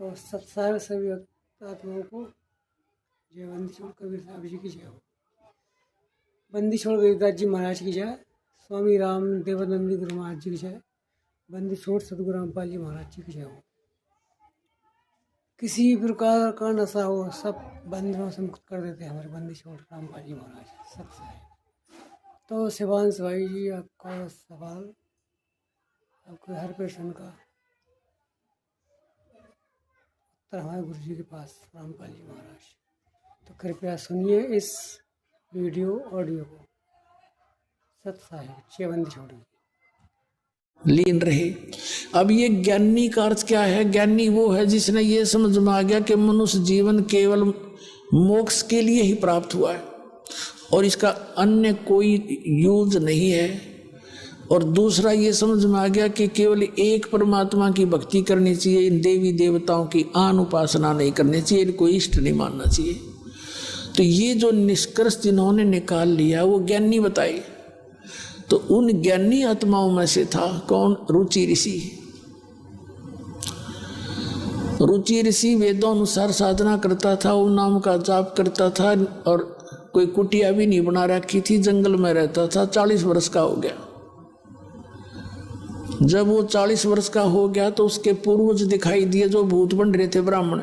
तो सत्सार सभी आत्माओं को जय। बंदी छोड़ कबीर साहब जी की जय हो। बंदी छोड़ गरीदास जी महाराज की जय। स्वामी राम देवानंदी गुरु महाराज जी की जय। बंदी छोड़ सतगुरु रामपाल जी महाराज जी की जय हो। किसी प्रकार का नशा हो सब बंधनों से मुक्त कर देते हैं हमारे बंदी छोड़ रामपाल जी महाराज सबसे है। तो शिवांश भाई जी आपका सवाल, आपके हर प्रश्न का उत्तर हमारे गुरु जी के पास रामपाल जी महाराज। तो कृपया सुनिए इस वीडियो ऑडियो को। सत साहिब जय बंदी छोड़ लीन रहे। अब ये ज्ञानी का अर्थ क्या है? ज्ञानी वो है जिसने ये समझ में आ गया कि मनुष्य जीवन केवल मोक्ष के लिए ही प्राप्त हुआ है और इसका अन्य कोई यूज नहीं है। और दूसरा ये समझ में आ गया कि केवल एक परमात्मा की भक्ति करनी चाहिए, इन देवी देवताओं की आन उपासना नहीं करनी चाहिए, इनको इष्ट नहीं मानना चाहिए। तो ये जो निष्कर्ष जिन्होंने निकाल लिया वो ज्ञानी बताए। तो उन ज्ञानी आत्माओं में से था कौन? रुचि ऋषि। रुचि ऋषि वेदों अनुसार साधना करता था, ओम नाम का जाप करता था और कोई कुटिया भी नहीं बना रखी थी, जंगल में रहता था। 40 वर्ष का हो गया। जब वो 40 वर्ष का हो गया तो उसके पूर्वज दिखाई दिए जो भूत बन रहे थे ब्राह्मण।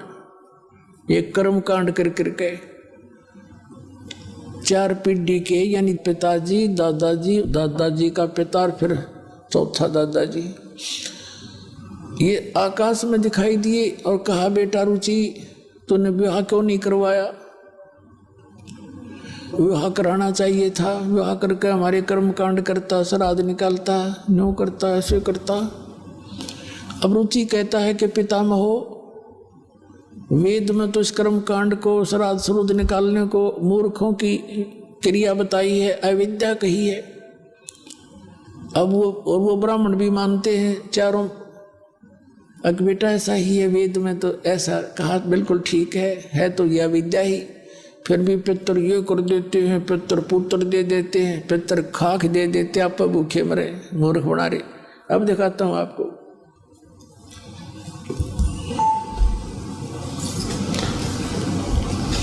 एक कर्म कांड कर करके 4 पीढ़ी के, यानी पिताजी, दादाजी, दादाजी का पिता और फिर चौथा दादाजी, ये आकाश में दिखाई दिए और कहा बेटा रुचि तूने विवाह क्यों नहीं करवाया? विवाह कराना चाहिए था, विवाह करके हमारे कर्म कांड करता, श्राद्ध निकालता, न्यों करता, ऐसे करता। अब रुचि कहता है कि पितामहो, वेद में तो इस कर्म कांड को, श्राद्ध श्रुद्ध निकालने को मूर्खों की क्रिया बताई है, अविद्या कही है। अब वो ब्राह्मण भी मानते हैं चारों, अक बेटा ऐसा ही है, वेद में तो ऐसा कहा, बिल्कुल ठीक है तो यह अविद्या ही। फिर भी पितर ये कर देते हैं, पितर पुत्र दे देते हैं, पितर खाक दे देते, आप भूखे मरे, मूर्ख बना रहे। अब दिखाता हूं आपको।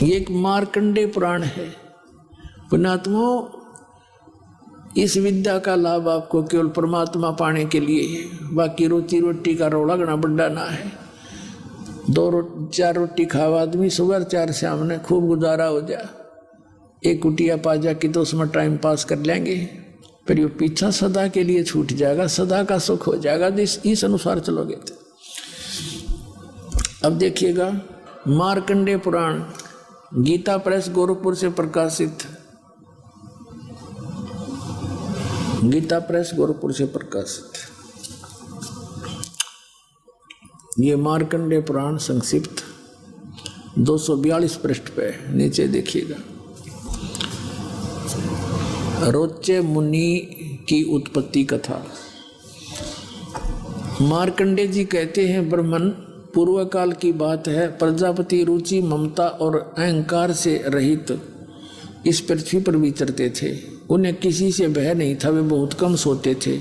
ये एक मार्कंडेय पुराण है। पुण्यात्मा, इस विद्या का लाभ आपको केवल परमात्मा पाने के लिए है। बाकी रोटी रोटी का रोला गना बड़ा ना है। 4 रोटी खावा आदमी, सुबह 4 शाम ने खूब गुजारा हो जा। एक कुटिया पा जा कि तो उसमें टाइम पास कर लेंगे, फिर ये पीछा सदा के लिए छूट जाएगा, सदा का सुख हो जाएगा इस अनुसार चलोगे तो। अब देखिएगा, मार्कंडेय पुराण गीता प्रेस गोरखपुर से प्रकाशित। गीता प्रेस गोरखपुर से प्रकाशित ये मार्कंडेय पुराण संक्षिप्त 242 पृष्ठ पे नीचे देखिएगा। रोचे मुनि की उत्पत्ति कथा। मार्कंडेय जी कहते हैं, ब्रह्मन पूर्व काल की बात है, प्रजापति रुचि, ममता और अहंकार से रहित इस पृथ्वी पर विचरते थे। उन्हें किसी से भय नहीं था, वे बहुत कम सोते थे।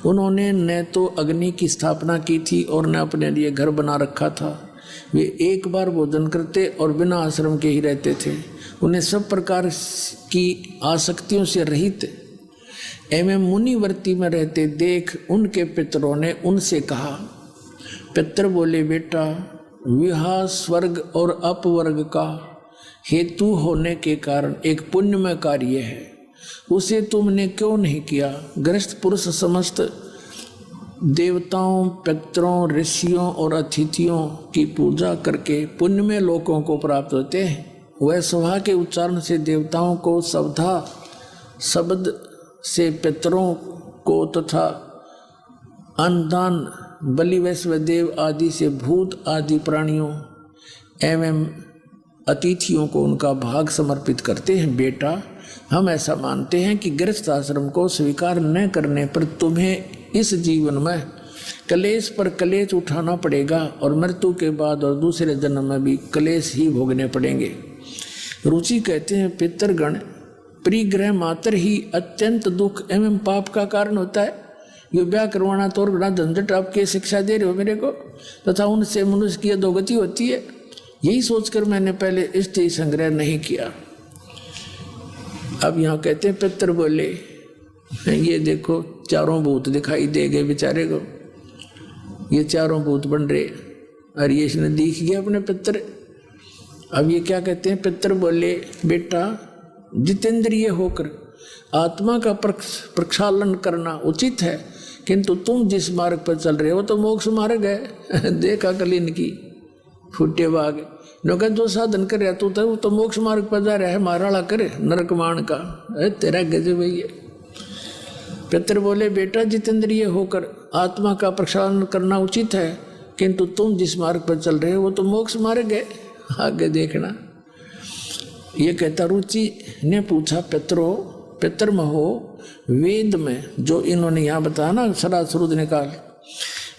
उन्होंने न तो अग्नि की स्थापना की थी और न अपने लिए घर बना रखा था। वे एक बार भोजन करते और बिना आश्रम के ही रहते थे। उन्हें सब प्रकार की आसक्तियों से रहित एवं मुनिवर्ती में रहते देख उनके पितरों ने उनसे कहा। पितर बोले, बेटा विवाह स्वर्ग और अपवर्ग का हेतु होने के कारण एक पुण्यमय कार्य है, उसे तुमने क्यों नहीं किया? गृहस्थ पुरुष समस्त देवताओं, पितरों, ऋषियों और अतिथियों की पूजा करके पुण्यमय लोकों को प्राप्त होते हैं। वह सभा के उच्चारण से देवताओं को, शब्दा शब्द से पितरों को तथा अन्नदान बलि वैश्वदेव आदि से भूत आदि प्राणियों एवं अतिथियों को उनका भाग समर्पित करते हैं। बेटा, हम ऐसा मानते हैं कि गृहस्थ आश्रम को स्वीकार न करने पर तुम्हें इस जीवन में कलेश पर कलेश उठाना पड़ेगा और मृत्यु के बाद और दूसरे जन्म में भी कलेश ही भोगने पड़ेंगे। रुचि कहते हैं, पितरगण परिग्रह मात्र ही अत्यंत दुख एवं पाप का कारण होता है। ये ब्याह करवाना तो और बड़ा झंझट, आपके शिक्षा दे रहे हो मेरे को, तथा उनसे मनुष्य की अधोगति होती है। यही सोचकर मैंने पहले स्त्री संग्रह नहीं किया। अब यहाँ कहते हैं पितर बोले, ये देखो चारों भूत दिखाई दे गए बेचारे को, ये चारों भूत बन रहे, और ये इसने दिख गया अपने पितर। अब ये क्या कहते हैं, पितर बोले बेटा जितेंद्रिय होकर आत्मा का प्रक्षालन करना उचित है, किंतु तुम जिस मार्ग पर चल रहे हो तो मोक्ष मार्ग है। देखा कलीन की फूटे बाग नौका जो साधन कर तू तो मोक्ष मार्ग पर जा रहा है, माराला करे नरक मान का, तेरा गजब है ये। पितर बोले बेटा जितेंद्रिय होकर आत्मा का प्रक्षालन करना उचित है, किंतु तुम जिस मार्ग पर चल रहे हो वो तो मोक्ष मार्ग है, आगे देखना। ये कहता रुचि ने पूछा पितर महो वेद में, जो इन्होंने यहाँ बताया ना सरासरुद निकाल,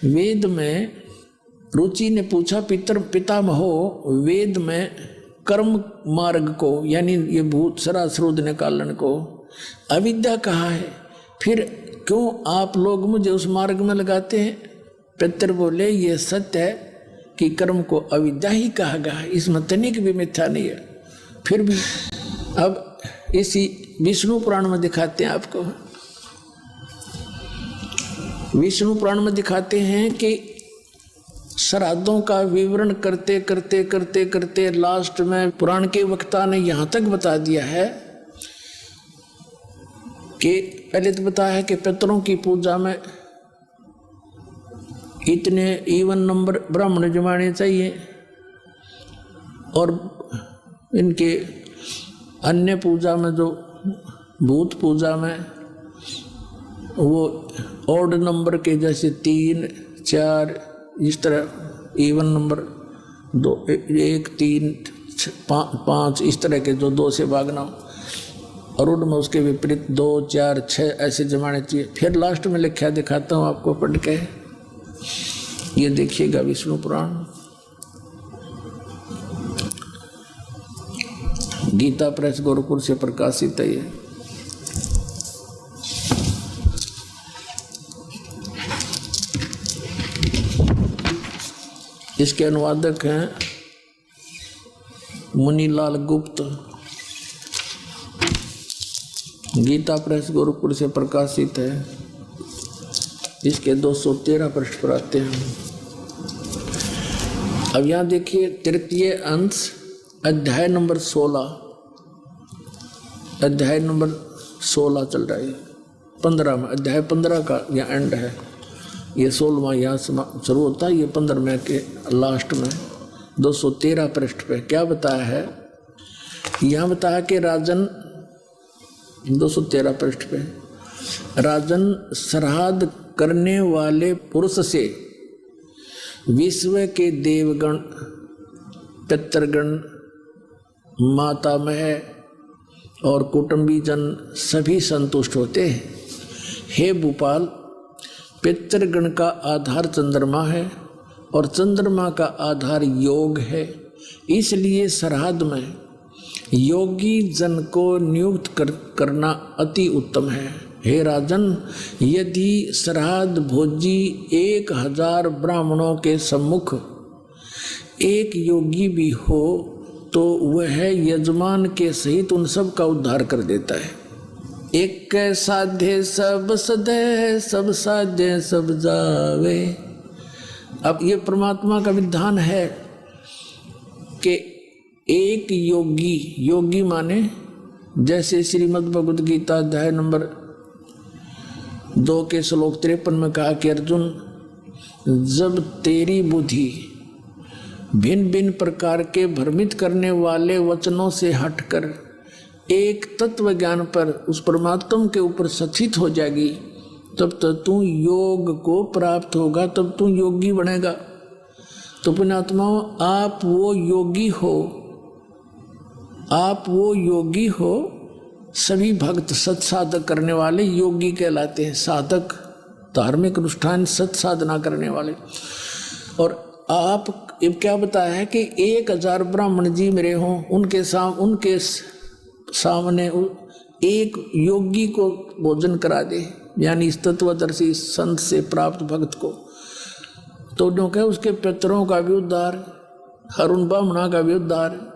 वेद में रुचि ने पूछा पितामहो वेद में कर्म मार्ग को, यानी ये भूत सरासरुद निकालन को अविद्या कहा है, फिर क्यों आप लोग मुझे उस मार्ग में लगाते हैं। पितर बोले ये सत्य है कि कर्म को अविद्या ही कहा गया है, इसमें तनिक भी मिथ्या नहीं है। फिर भी अब इसी विष्णु पुराण में दिखाते हैं आपको, विष्णु पुराण में दिखाते हैं कि श्राद्धों का विवरण करते करते करते करते लास्ट में पुराण के वक्ता ने यहाँ तक बता दिया है कि पहले तो बताया है कि पितरों की पूजा में इतने इवन नंबर ब्राह्मण जमाने चाहिए, और इनके अन्य पूजा में जो भूत पूजा में वो ऑड नंबर के जैसे 3, 4 इस तरह इवन नंबर 2, 1, 3, 5 इस तरह के जो 2 से भागना, और उनमें उसके विपरीत 2, 4, 6 ऐसे जमाने चाहिए। फिर लास्ट में लिखा दिखाता हूँ आपको पढ़ के, ये देखिएगा विष्णु पुराण, गीता प्रेस गोरखपुर से प्रकाशित है ये। इसके अनुवादक हैं मुनीलाल गुप्त, गीता प्रेस गोरखपुर से प्रकाशित है। इसके 213 पृष्ठ पर आते हैं। अब यहाँ देखिए तृतीय अंश अध्याय नंबर 16, अध्याय नंबर 16 चल रहा है, 15 में, अध्याय 15 का यह एंड है, ये 16वां यहाँ शुरू होता है, ये 15वें के लास्ट में 213 पृष्ठ पे क्या बताया है। यहाँ बताया कि राजन 213 पृष्ठ पे, राजन श्राद्ध करने वाले पुरुष से विश्व के देवगण, पितृगण, मातामह और कुटुंबीजन सभी संतुष्ट होते हैं। हे भूपाल, पितृगण का आधार चंद्रमा है और चंद्रमा का आधार योग है, इसलिए श्राद्ध में योगी जन को नियुक्त करना अति उत्तम है। हे राजन, यदि श्राद्ध भोजी 1000 ब्राह्मणों के सम्मुख एक योगी भी हो तो वह यजमान के सहित उन सब का उद्धार कर देता है। एक साध्य सब सदे, सब साध्य सब जावे। अब ये परमात्मा का विधान है कि एक योगी, योगी माने जैसे श्रीमद् भगवद गीता अध्याय नंबर 2 के श्लोक 53 में कहा कि अर्जुन, जब तेरी बुद्धि भिन्न भिन्न प्रकार के भ्रमित करने वाले वचनों से हटकर एक तत्व ज्ञान पर, उस परमात्मा के ऊपर स्थित हो जाएगी, तब तो तू योग को प्राप्त होगा, तब तू योगी बनेगा। तो पुण्यात्माओं, आप वो योगी हो, आप वो योगी हो। सभी भक्त सत्साधक करने वाले योगी कहलाते हैं, साधक धार्मिक अनुष्ठान सत साधना करने वाले। और आप क्या बताया है कि 1000 ब्राह्मण जी मेरे हों, उनके सामने एक योगी को भोजन करा दे, यानी इस तत्वदर्शी संत से प्राप्त भक्त को, तो जो कहे उसके पितरों का भी उद्धार, हरुण ब्राह्मणा का भी उद्धार,